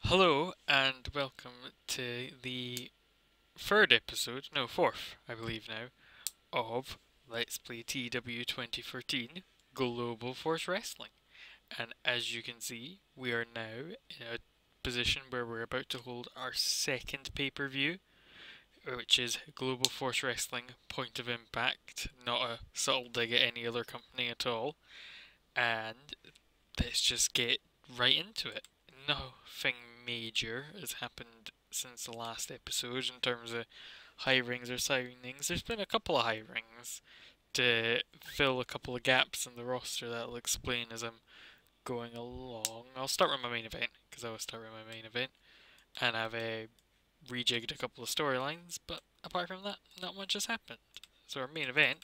Hello and welcome to the third episode, no, fourth, I believe now, of Let's Play TEW 2013 Global Force Wrestling. And as you can see, we are now in a position where we're about to hold our second pay-per-view, which is Global Force Wrestling Point of Impact, not a subtle dig at any other company at all. And let's just get right into it. Nothing major has happened since the last episode in terms of hirings or signings. There's been a couple of hirings to fill a couple of gaps in the roster that I'll explain as I'm going along. I'll start with my main event, because I always start with my main event, and I've rejigged a couple of storylines, but apart from that, not much has happened. So our main event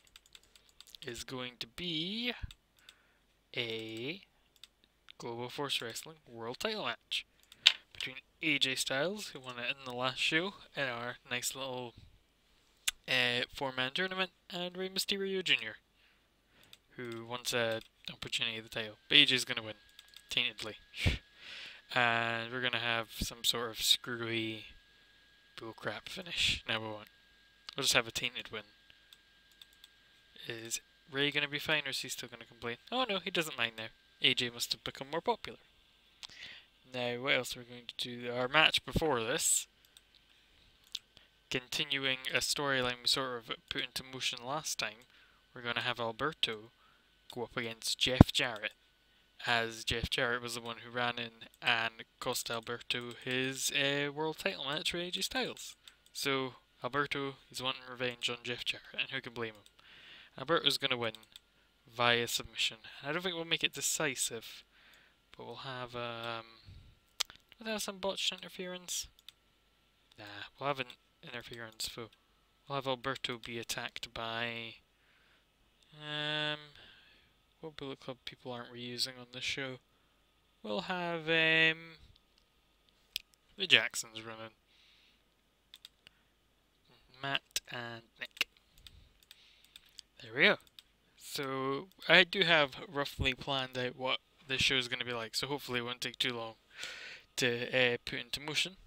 is going to be a Global Force Wrestling World Title match between AJ Styles, who won it in the last show, in our nice little four-man tournament, and Rey Mysterio Jr., who wants an opportunity at the title. But AJ's going to win, taintedly. And we're going to have some sort of screwy bullcrap finish. Now we won't. We'll just have a tainted win. Is Rey going to be fine, or is he still going to complain? Oh no, he doesn't mind now. AJ must have become more popular. Now, what else are we going to do? Our match before this, continuing a storyline we sort of put into motion last time, we're going to have Alberto go up against Jeff Jarrett, as Jeff Jarrett was the one who ran in and cost Alberto his world title match with AJ Styles. So, Alberto is wanting revenge on Jeff Jarrett, and who can blame him? Alberto's going to win via submission. I don't think we'll make it decisive, but we'll have we'll have some botched interference. Nah, we'll have an interference. We'll have Alberto be attacked by what Bullet Club people aren't we using on this show? We'll have the Jacksons running. Matt and Nick. There we go. So I do have roughly planned out what this show is going to be like, so hopefully it won't take too long to put into motion.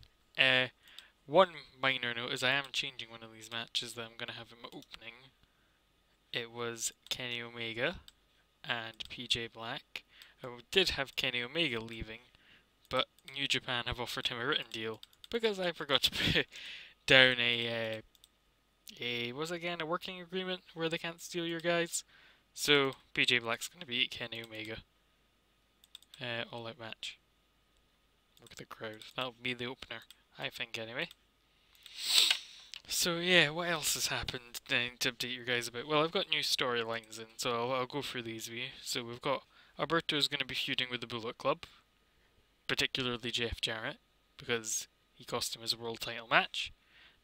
One minor note is I am changing one of these matches that I'm going to have in my opening. It was Kenny Omega and PJ Black. I did have Kenny Omega leaving, but New Japan have offered him a written deal because I forgot to put down a working agreement where they can't steal your guys. So PJ Black's going to beat Kenny Omega. All-out match. Look at the crowd. That'll be the opener, I think, anyway. So yeah, what else has happened to update you guys about? Well, I've got new storylines in, so I'll go through these with you. So we've got Alberto's going to be feuding with the Bullet Club, particularly Jeff Jarrett, because he cost him his world title match.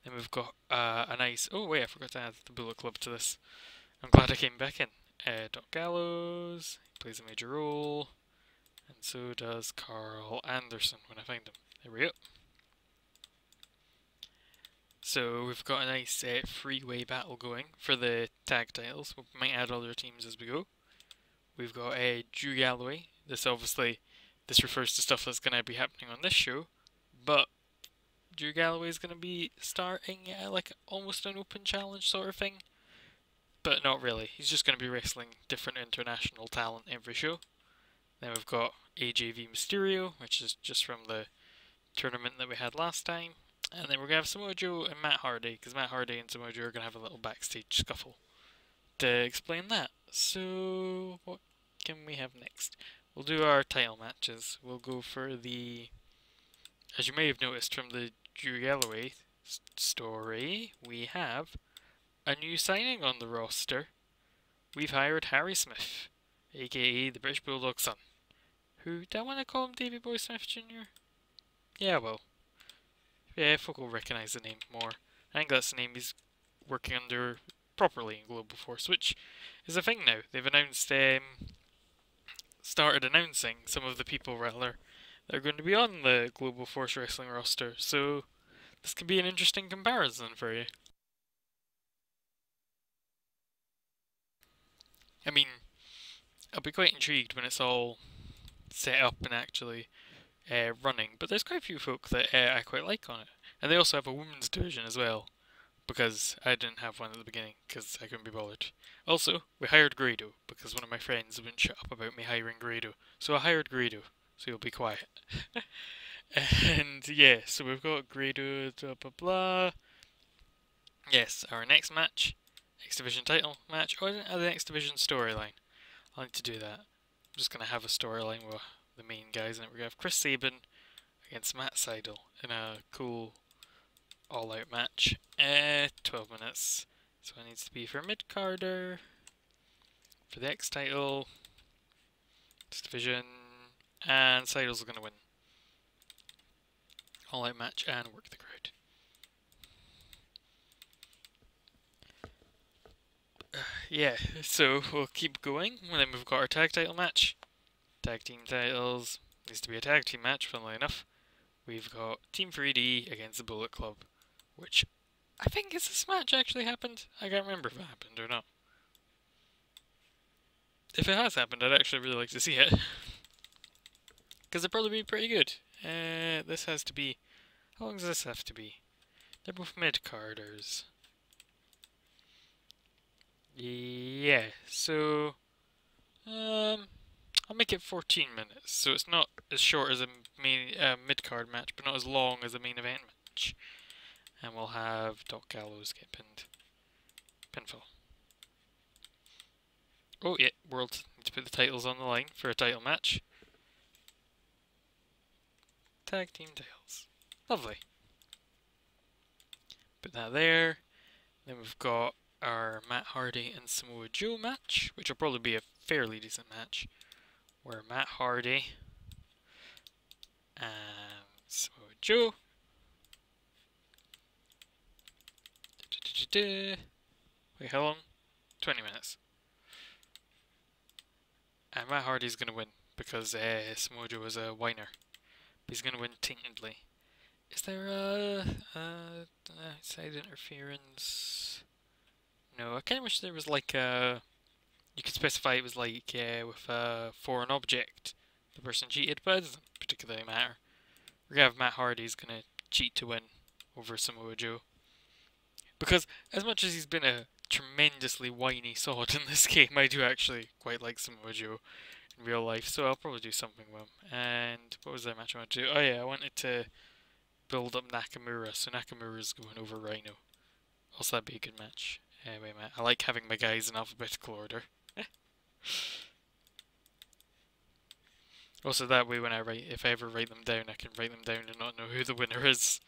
Then we've got a nice... Oh wait, I forgot to add the Bullet Club to this. I'm glad I came back in. Doc Gallows, he plays a major role, and so does Carl Anderson when I find him. There we go. So we've got a nice three-way battle going for the tag titles. We might add other teams as we go. We've got Drew Galloway. This refers to stuff that's going to be happening on this show, but Drew Galloway is going to be starting like almost an open challenge sort of thing, but not really. He's just going to be wrestling different international talent every show. Then we've got AJV Mysterio, which is just from the tournament that we had last time. And then we're going to have Samoa Joe and Matt Hardy, because Matt Hardy and Samoa Joe are going to have a little backstage scuffle to explain that. So, what can we have next? We'll do our title matches. We'll go for the... As you may have noticed from the Drew Galloway story, we have a new signing on the roster. We've hired Harry Smith, aka the British Bulldog's son. Who, do I want to call him Davey Boy Smith Jr.? Yeah, well. Yeah, folk will recognise the name more. I think that's the name he's working under properly in Global Force, which is a thing now. They've announced, started announcing some of the people, rather, that are going to be on the Global Force Wrestling roster, so this can be an interesting comparison for you. I mean, I'll be quite intrigued when it's all set up and actually running, but there's quite a few folk that I quite like on it. And they also have a women's division as well, because I didn't have one at the beginning, because I couldn't be bothered. Also, we hired Grado, because one of my friends wouldn't shut up about me hiring Grado. So I hired Grado, so you'll be quiet. And yeah, so we've got Grado, blah blah blah. Yes, our next match, X Division title match, or the X Division storyline. I need to do that. I'm just gonna have a storyline with the main guys, and we're gonna have Chris Sabin against Matt Seidel in a cool all-out match. 12 minutes. So it needs to be for mid-carder, for the X title, X Division, and Seidel's gonna win. All-out match and work the crowd. Yeah, so we'll keep going, and then we've got our tag title match. Tag team titles. Needs to be a tag team match, funnily enough. We've got Team 3D against the Bullet Club, which I think is this match actually happened. I can't remember if it happened or not. If it has happened, I'd actually really like to see it. Because it'd probably be pretty good. This has to be... How long does this have to be? They're both mid-carders. Yeah, so... I'll make it 14 minutes, so it's not as short as a mid-card match, but not as long as a main event match. And we'll have Doc Gallows get pinned. Pinfall. Oh yeah, World need to put the titles on the line for a title match. Tag team titles. Lovely. Put that there. Then we've got our Matt Hardy and Samoa Joe match, which will probably be a fairly decent match. Where Matt Hardy and Samoa Joe. Wait, how long? 20 minutes. And Matt Hardy's going to win because Samoa Joe is a whiner. But he's going to win taintedly. Is there a outside interference? No, I kind of wish there was like a... You could specify it was like with a foreign object. The person cheated, but it doesn't particularly matter. We're going to have Matt Hardy's going to cheat to win over Samoa Joe. Because as much as he's been a tremendously whiny sod in this game, I do actually quite like Samoa Joe in real life, so I'll probably do something with him. And what was that match I wanted to do? Oh yeah, I wanted to build up Nakamura, so Nakamura's going over Rhino. Also that'd be a good match. Anyway, man, I like having my guys in alphabetical order. Also that way when I write, if I ever write them down, I can write them down and not know who the winner is.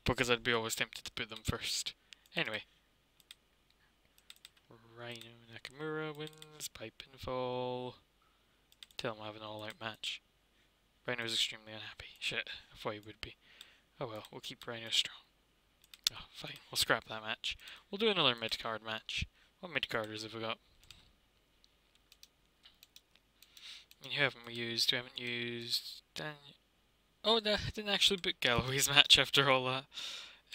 Because I'd be always tempted to put them first. Anyway. Rhino Nakamura wins by pinfall. Tell him I have an all-out match. Rhino's extremely unhappy. Shit, I thought he would be. Oh well, we'll keep Rhino strong. Oh, fine, we'll scrap that match. We'll do another mid-card match. What mid-carders have we got? I mean, who haven't we used? We haven't used... Oh, no, I didn't actually book Galloway's match after all that.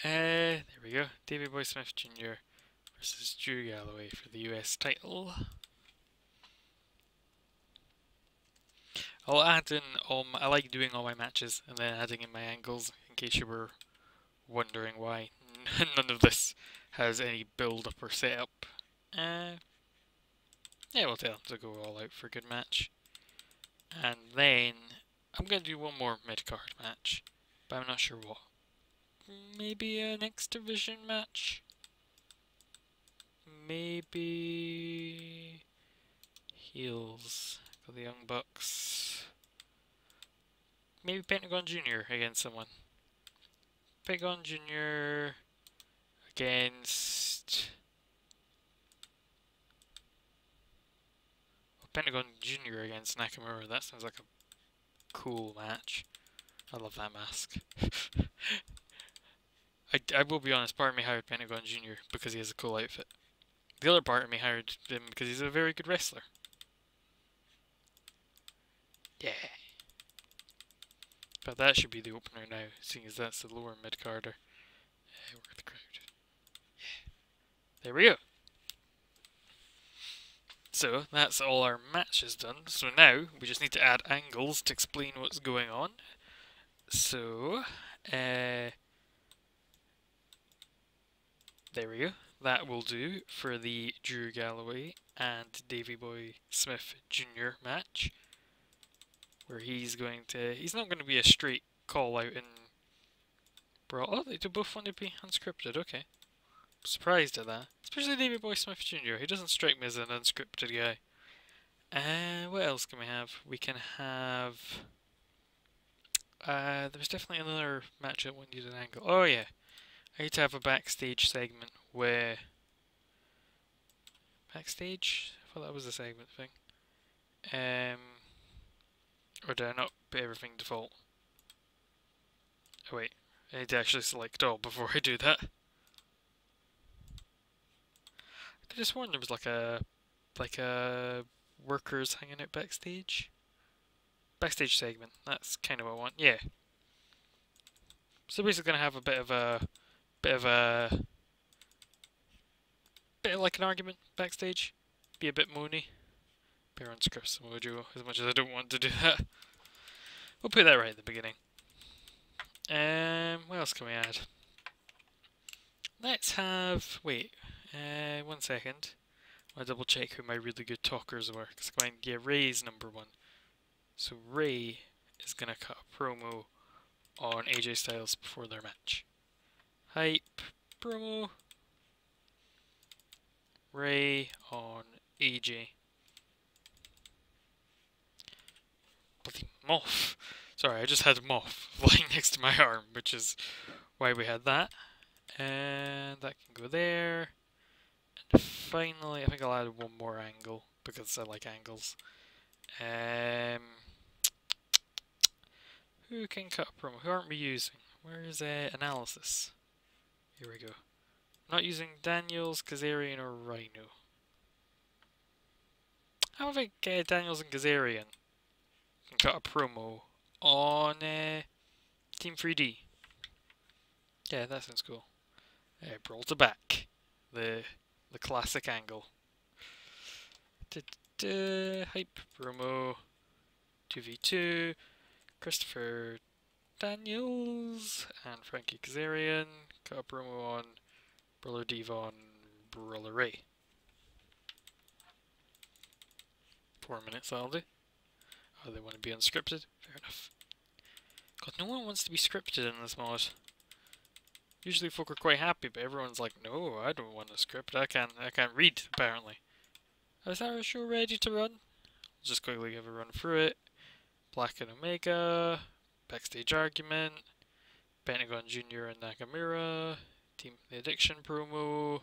There we go. Davey Boy Smith Jr. versus Drew Galloway for the US title. I'll add in all my... I like doing all my matches and then adding in my angles in case you were wondering why none of this has any build-up or setup. Yeah, we'll tell him to go all out for a good match. And then I'm going to do one more mid-card match, but I'm not sure what. Maybe an X Division match? Maybe... Heels for the Young Bucks. Maybe Pentagon Jr. against someone. Pentagon Jr. against... Pentagon Jr. against Nakamura. That sounds like a cool match. I love that mask. I will be honest, part of me hired Pentagon Jr. because he has a cool outfit. The other part of me hired him because he's a very good wrestler. Yeah. But that should be the opener now, seeing as that's the lower mid-carder. Work the crowd. Yeah. There we go. So that's all our matches done. So now we just need to add angles to explain what's going on. So, there we go. That will do for the Drew Galloway and Davy Boy Smith Jr. match, where he's not going to be a straight call out in Brawl. Oh, they do both want to be unscripted. Okay, surprised at that. Especially Davy Boy Smith Jr. He doesn't strike me as an unscripted guy. What else can we have? We can have. There's definitely another match that would need an angle. Oh yeah, I need to have a backstage segment where. Backstage? I thought that was a segment thing. Or did I not put everything default? Oh wait, I need to actually select all before I do that. I just sworn there was like a workers hanging out backstage. Backstage segment. That's kind of what I want. Yeah. So basically gonna have a bit of like an argument backstage. Be a bit moany. Bear on scripts and Mojo as much as I don't want to do that. We'll put that right at the beginning. What else can we add? Let's have. Wait. 1 second. I'll double check who my really good talkers were. Because I'm going to get Ray's number 1. So Ray is going to cut a promo on AJ Styles before their match. Hype. Promo. Ray on AJ. Bloody moth. Sorry, I just had moth lying next to my arm, which is why we had that. And that can go there. And finally, I think I'll add one more angle because I like angles. Who can cut a promo? Who aren't we using? Where is analysis? Here we go. Not using Daniels, Kazarian, or Rhino. How about Daniels and Kazarian can cut a promo on Team 3D? Yeah, that sounds cool. Brawl to back. The classic angle. Hype promo 2v2. Christopher Daniels and Frankie Kazarian got a promo on Brawler Devon, Brawler Ray. 4 minutes that'll do. Oh, they want to be unscripted? Fair enough. God, no one wants to be scripted in this mod. Usually folk are quite happy, but everyone's like, no, I don't want a script. I can't read, apparently. Is our show ready to run? Just quickly give a run through it. Black and Omega, backstage argument, Pentagon Jr. and Nakamura, Team The Addiction promo,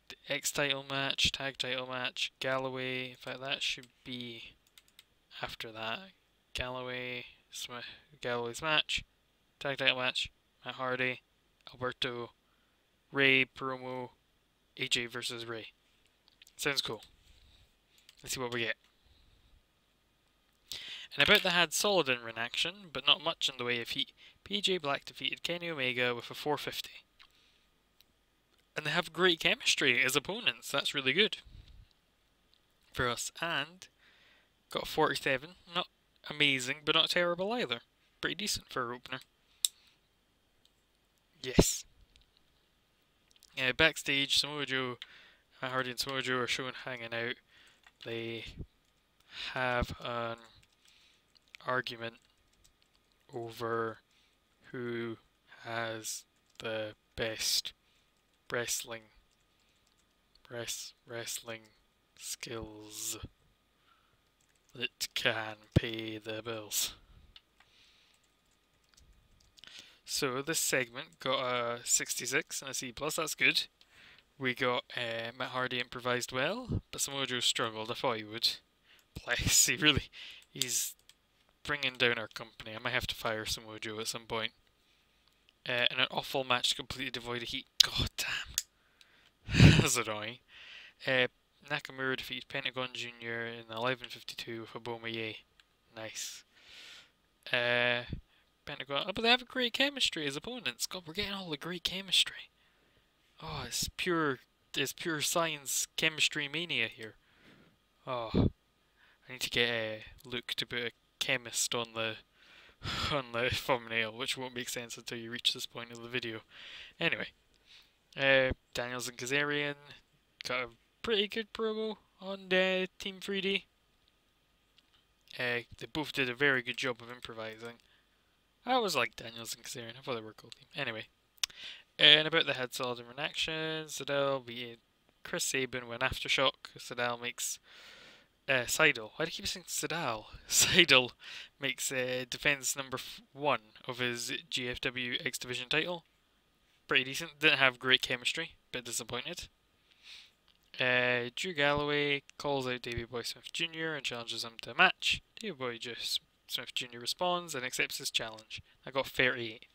the X title match, tag title match, Galloway. In fact, that should be after that. Galloway's match, tag title match, Matt Hardy, Alberto, Ray promo, AJ versus Ray. Sounds cool. Let's see what we get. And about that had solid in-ring action, but not much in the way of heat. PJ Black defeated Kenny Omega with a 450. And they have great chemistry as opponents. That's really good for us. And got 47. Not amazing, but not terrible either. Pretty decent for our opener. Yes. Backstage, Samoa Joe, Matt Hardy and Samoa Joe are shown hanging out. They have an argument over who has the best wrestling skills that can pay the bills. So this segment got a 66 and a C+, that's good. We got Matt Hardy improvised well, but Samoa Joe struggled. I thought he would. Bless, he's bringing down our company. I might have to fire Samoa Joe at some point. And an awful match completely devoid of heat. God damn. That's annoying. Nakamura defeated Pentagon Jr. in 11:52 with a Bomaye. Nice. Pentagon. Oh, but they have a great chemistry as opponents. God, we're getting all the great chemistry. Oh, it's pure science chemistry mania here. Oh, I need to get Luke to put a chemist on the on the thumbnail, which won't make sense until you reach this point of the video. Anyway, Daniels and Kazarian got a pretty good promo on Team 3D. They both did a very good job of improvising. I always liked Daniels and Kazarian. I thought they were a cool team. Anyway, and about the head solid in action, Sadal beat Chris Sabin when Aftershock. Sadal makes Seidel. Why do I keep saying Sadal? Seidel makes defense number 1 of his GFW X Division title. Pretty decent. Didn't have great chemistry. Bit disappointed. Drew Galloway calls out Davey Boy Smith Jr. and challenges him to a match. Davey Boy Smith Jr. responds and accepts his challenge. I got 38.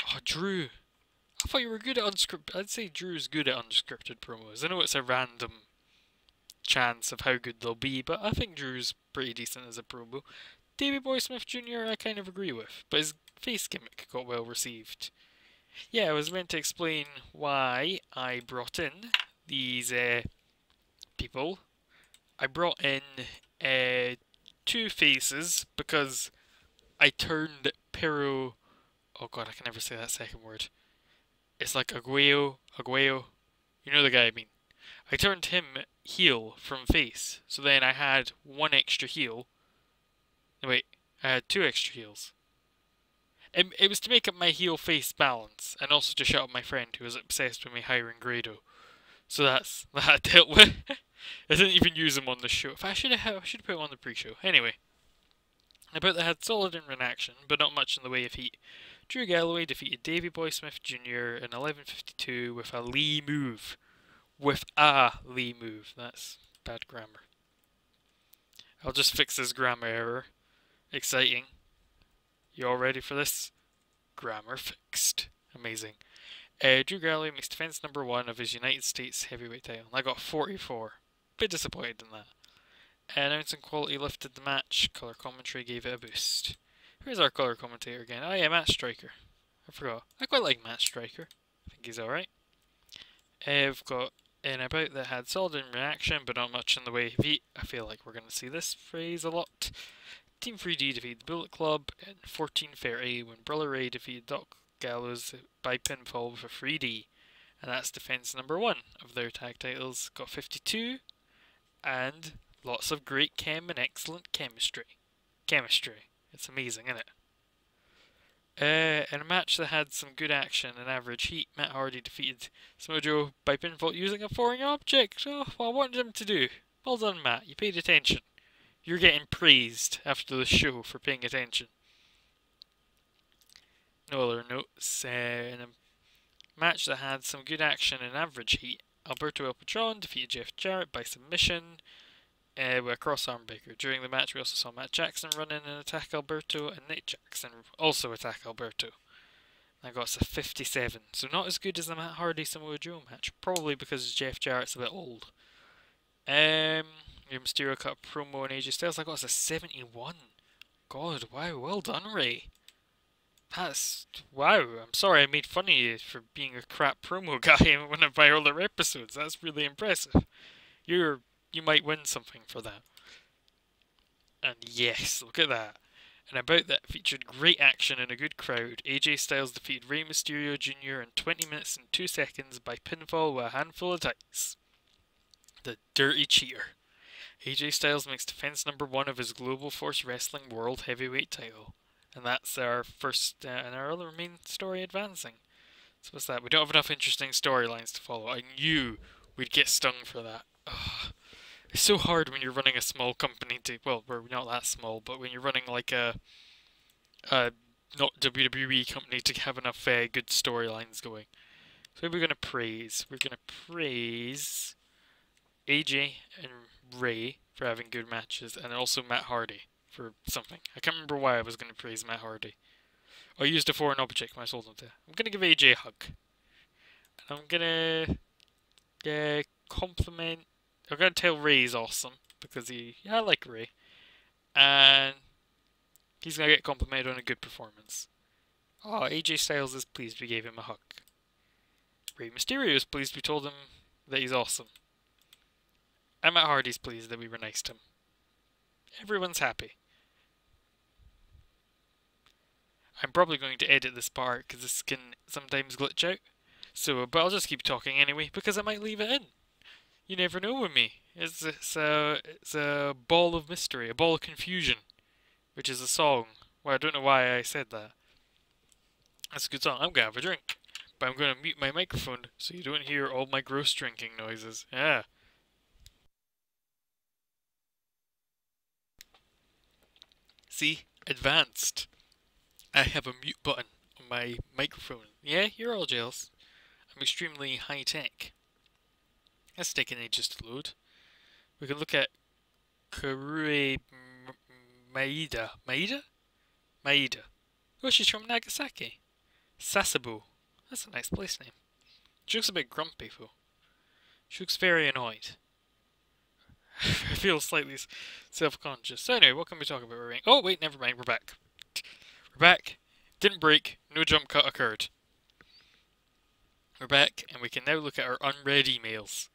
Oh, Drew. I thought you were good at unscripted. I'd say Drew's good at unscripted promos. I know it's a random chance of how good they'll be, but I think Drew's pretty decent as a promo. Davey Boy Smith Jr. I kind of agree with, but his face gimmick got well received. Yeah, I was meant to explain why I brought in these people. I brought in 2 faces because I turned Pero. Oh god, I can never say that second word. It's like Aguayo. You know the guy I mean. I turned him heel from face, so then I had 1 extra heel. No, wait, I had 2 extra heels. It was to make up my heel-face balance, and also to shut up my friend who was obsessed with me hiring Grado. So that's that I dealt with. I didn't even use him on the show. I should have put him on the pre-show. Anyway, about they had solid in action, but not much in the way of heat. Drew Galloway defeated Davey Boy Smith Jr. in 11:52 with a Lee move. That's bad grammar. I'll just fix this grammar error. Exciting. You all ready for this? Grammar fixed. Amazing. Drew Galloway makes defense number 1 of his United States heavyweight title. I got 44. Bit disappointed in that. Announcing quality lifted the match. Color commentary gave it a boost. Who's our color commentator again? Oh yeah, Matt Striker. I forgot. I quite like Matt Striker. I think he's alright. We've got an about that had solid in reaction, but not much in the way of heat. I feel like we're going to see this phrase a lot. Team 3D defeated the Bullet Club in 14:30 when Brother Ray defeated Doc Gallows by pinfall with a 3D. And that's defense number 1 of their tag titles. Got 52. And lots of great chem and excellent chemistry. It's amazing, isn't it? In a match that had some good action and average heat, Matt Hardy defeated Smojo by pinfall using a foreign object. Oh, what I wanted him to do. Well done, Matt. You paid attention. You're getting praised after the show for paying attention. No other notes. In a match that had some good action and average heat, Alberto El Patron defeated Jeff Jarrett by submission with a cross-arm breaker. During the match, we also saw Matt Jackson run in and attack Alberto, and Nick Jackson also attack Alberto. That got us a 57, so not as good as the Matt Hardy Samoa Joe match, probably because Jeff Jarrett's a bit old. Mysterio cut a promo on AJ Styles. I got us a 71. God, wow, well done, Ray. That's wow. I'm sorry I made fun of you for being a crap promo guy in one of my earlier episodes. That's really impressive. You might win something for that. And yes, look at that. And about that featured great action and a good crowd. AJ Styles defeated Rey Mysterio Jr. in 20 minutes and 2 seconds by pinfall with a handful of tights. The dirty cheater. AJ Styles makes defense number 1 of his Global Force Wrestling World Heavyweight title. And that's our first and our other main story advancing. So what's that? We don't have enough interesting storylines to follow. I knew we'd get stung for that. Ugh. It's so hard when you're running a small company to, well, we're not that small, but when you're running like a not WWE company to have enough good storylines going. So we're going to praise. We're going to praise AJ and Ray for having good matches, and also Matt Hardy for something. I can't remember why I was going to praise Matt Hardy. I used a foreign object when I sold him to. I'm going to give AJ a hug. And I'm going to compliment. I'm going to tell Ray's awesome because I like Ray. And he's going to get complimented on a good performance. Oh, AJ Styles is pleased we gave him a hug. Rey Mysterio is pleased we told him that he's awesome. I'm at Hardy's pleased that we were nice to him. Everyone's happy. I'm probably going to edit this part because this can sometimes glitch out. So, but I'll just keep talking anyway because I might leave it in. You never know with me. It's a ball of mystery, a ball of confusion, which is a song. Well, I don't know why I said that. That's a good song. I'm gonna have a drink, but I'm gonna mute my microphone so you don't hear all my gross drinking noises. Yeah. See, advanced. I have a mute button on my microphone. Yeah, you're all jealous. I'm extremely high tech. That's taking ages to load. We can look at Karue Maeda. Maeda? Maeda. Oh, she's from Nagasaki. Sasebo. That's a nice place name. She looks a bit grumpy, though. She looks very annoyed. I feel slightly self-conscious. So anyway, what can we talk about? Oh, wait, never mind. We're back. We're back. Didn't break. No jump cut occurred. We're back, and we can now look at our unread emails.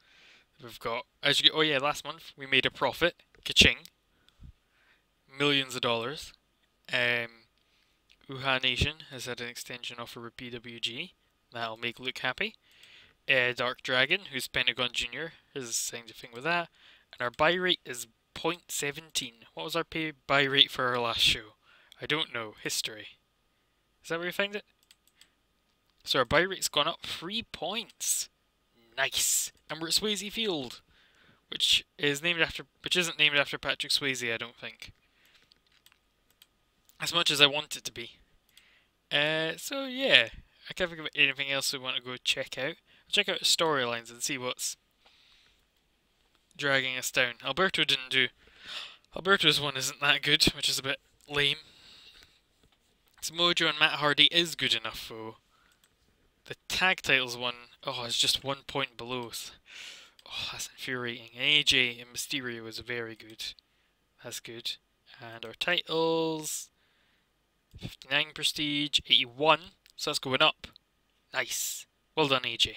We've got, as you get, oh yeah, last month we made a profit. Ka-ching. Millions of dollars. Uha Nation has had an extension offer with PWG. That'll make Luke happy. Dark Dragon, who's Pentagon Jr., has signed a thing with that. And our buy rate is 0.17. What was our buy rate for our last show? I don't know. History. Is that where you find it? So our buy rate's gone up 3 points. Nice. And we're at Swayze Field, which isn't named after Patrick Swayze, I don't think. As much as I want it to be. So yeah, I can't think of anything else we want to go check out. Check out storylines and see what's dragging us down. Alberto's one isn't that good, which is a bit lame. Mojo and Matt Hardy is good enough though. The tag titles one, is just 1 point below. Oh, that's infuriating. AJ and Mysterio is very good. That's good. And our titles, 59 prestige, 81. So that's going up. Nice. Well done, AJ.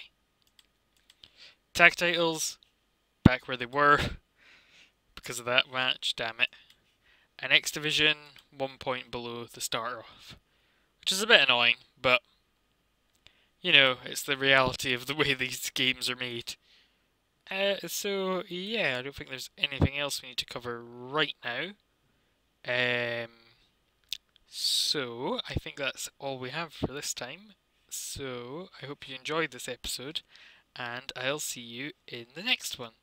Tag titles, back where they were because of that match, damn it. And X Division, 1 point below the start off. Which is a bit annoying, but you know, it's the reality of the way these games are made. So yeah, I don't think there's anything else we need to cover right now. So I think that's all we have for this time. So I hope you enjoyed this episode, and I'll see you in the next one.